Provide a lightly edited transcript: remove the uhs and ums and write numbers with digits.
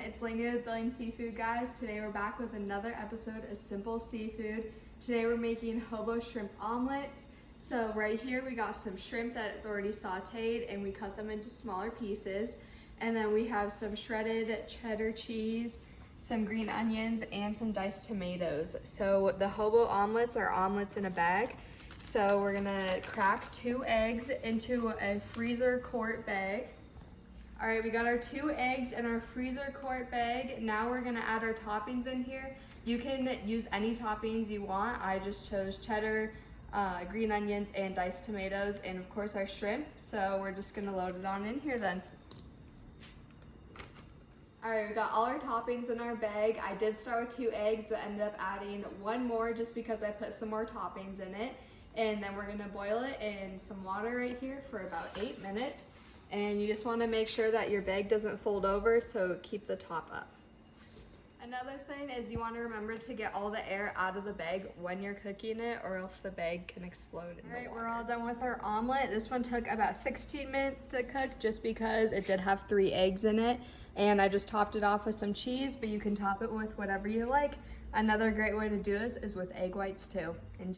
it's Lainey with Billion Seafood, guys. Today we're back with another episode of Simple Seafood. Today we're making hobo shrimp omelets. So right here we got some shrimp that's already sauteed and we cut them into smaller pieces. And then we have some shredded cheddar cheese, some green onions, and some diced tomatoes. So the hobo omelets are omelets in a bag. So we're gonna crack 2 eggs into a freezer quart bag. All right, we got our 2 eggs in our freezer quart bag. Now we're gonna add our toppings in here. You can use any toppings you want. I just chose cheddar, green onions, and diced tomatoes, and of course our shrimp. So we're just gonna load it on in here then. All right, we got all our toppings in our bag. I did start with 2 eggs, but ended up adding 1 more just because I put some more toppings in it. And then we're gonna boil it in some water right here for about 8 minutes. And you just wanna make sure that your bag doesn't fold over, so keep the top up. Another thing is you wanna remember to get all the air out of the bag when you're cooking it, or else the bag can explode in the water. All right, we're all done with our omelet. This one took about 16 minutes to cook just because it did have 3 eggs in it. And I just topped it off with some cheese, but you can top it with whatever you like. Another great way to do this is with egg whites too. Enjoy.